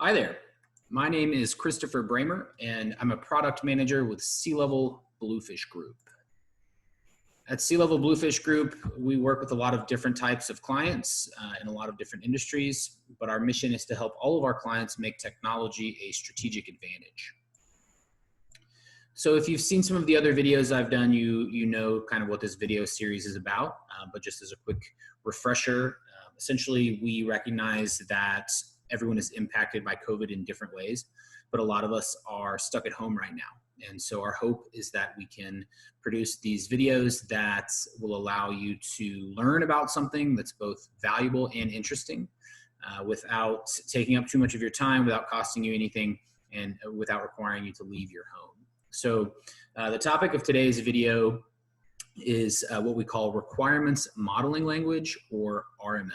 Hi there. My name is Christopher Bramer, and I'm a product manager with C-Level Bluefish Group. At C-Level Bluefish Group, we work with a lot of different types of clients in a lot of different industries, but our mission is to help all of our clients make technology a strategic advantage. So if you've seen some of the other videos I've done, you know kind of what this video series is about, but just as a quick refresher, essentially we recognize that everyone is impacted by COVID in different ways, but a lot of us are stuck at home right now. And so our hope is that we can produce these videos that will allow you to learn about something that's both valuable and interesting without taking up too much of your time, without costing you anything, and without requiring you to leave your home. So the topic of today's video is what we call requirements modeling language, or RML.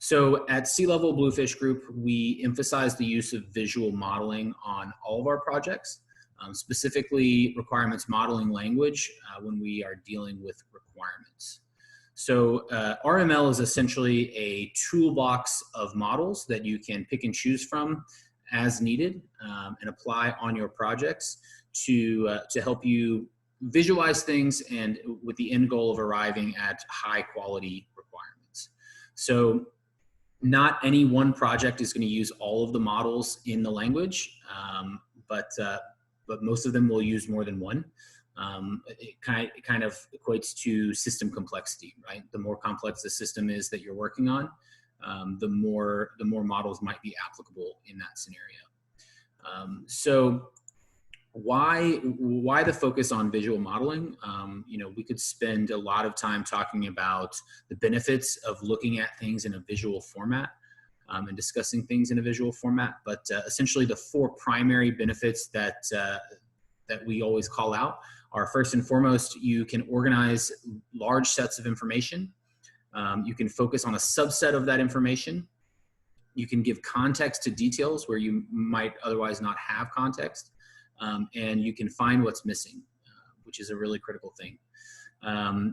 So at C-Level Bluefish Group, we emphasize the use of visual modeling on all of our projects, specifically requirements modeling language when we are dealing with requirements. So RML is essentially a toolbox of models that you can pick and choose from as needed and apply on your projects to help you visualize things, and with the end goal of arriving at high quality requirements. So not any one project is going to use all of the models in the language, but most of them will use more than one. It kind of equates to system complexity, right? The more complex the system is that you're working on, the more models might be applicable in that scenario. So why the focus on visual modeling? We could spend a lot of time talking about the benefits of looking at things in a visual format and discussing things in a visual format, but essentially the four primary benefits that we always call out are, first and foremost, you can organize large sets of information. You can focus on a subset of that information. You can give context to details where you might otherwise not have context. And you can find what's missing, which is a really critical thing.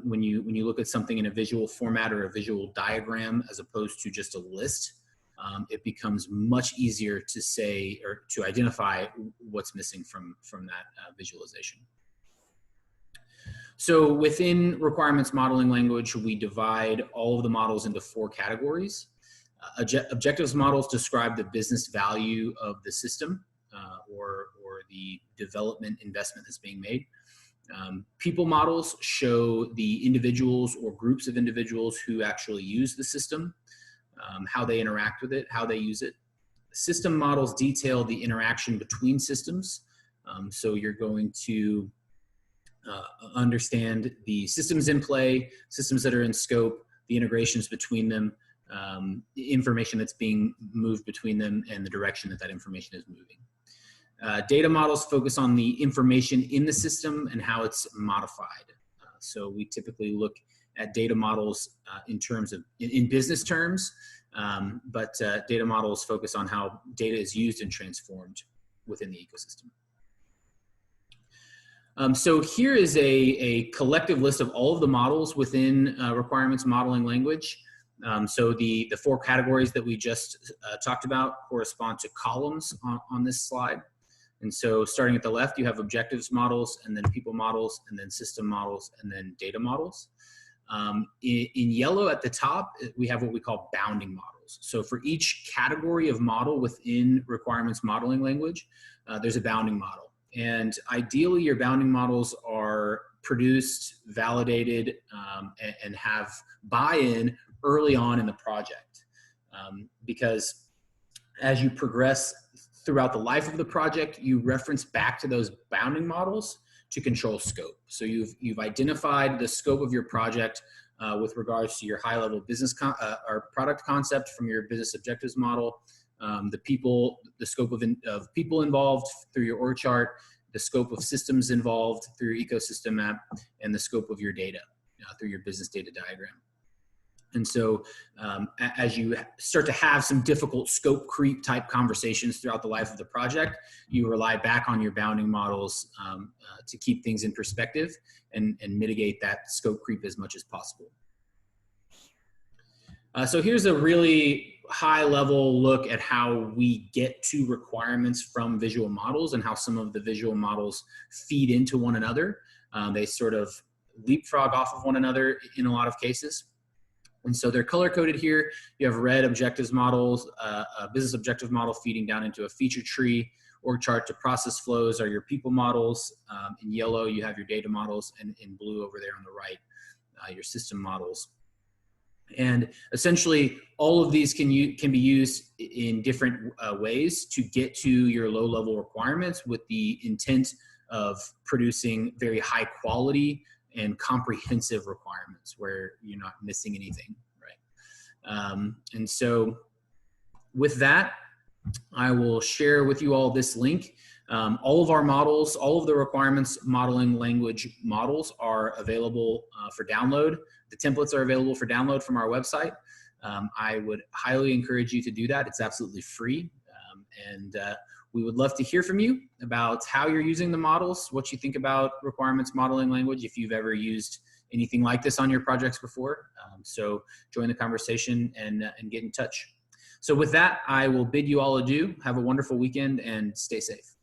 When you look at something in a visual format or a visual diagram as opposed to just a list, it becomes much easier to say or to identify what's missing from that visualization. So within requirements modeling language, we divide all of the models into four categories. Objectives models describe the business value of the system or the development investment that's being made. People models show the individuals or groups of individuals who actually use the system, how they interact with it, how they use it. System models detail the interaction between systems. So you're going to understand the systems in play, systems that are in scope, the integrations between them, the information that's being moved between them, and the direction that information is moving. Data models focus on the information in the system and how it's modified. So we typically look at data models in terms of, in business terms, but data models focus on how data is used and transformed within the ecosystem. So here is a collective list of all of the models within requirements modeling language. So the four categories that we just talked about correspond to columns on this slide. And so starting at the left, you have objectives models, and then people models, and then system models, and then data models. In yellow at the top, we have what we call bounding models. So for each category of model within requirements modeling language, there's a bounding model. And ideally, your bounding models are produced, validated, and have buy-in early on in the project. Because as you progress throughout the life of the project, you reference back to those bounding models to control scope. So you've identified the scope of your project with regards to your high-level business or product concept from your business objectives model, the scope of people involved through your org chart, the scope of systems involved through your ecosystem map, and the scope of your data through your business data diagram. And so as you start to have some difficult scope creep type conversations throughout the life of the project, you rely back on your bounding models to keep things in perspective and mitigate that scope creep as much as possible. So here's a really high level look at how we get to requirements from visual models and how some of the visual models feed into one another. They sort of leapfrog off of one another in a lot of cases. And so they're color coded here. You have red objectives models, a business objective model feeding down into a feature tree. Org chart to process flows are your people models. In yellow, you have your data models, and in blue over there on the right, your system models. And essentially, all of these can be used in different ways to get to your low-level requirements with the intent of producing very high quality and comprehensive requirements where you're not missing anything, right? And so with that, I will share with you all this link. All of our models, all of the requirements modeling language models are available for download. The templates are available for download from our website. I would highly encourage you to do that. It's absolutely free. And we would love to hear from you about how you're using the models, what you think about requirements modeling language, if you've ever used anything like this on your projects before. So join the conversation and get in touch. So with that, I will bid you all adieu. Have a wonderful weekend and stay safe.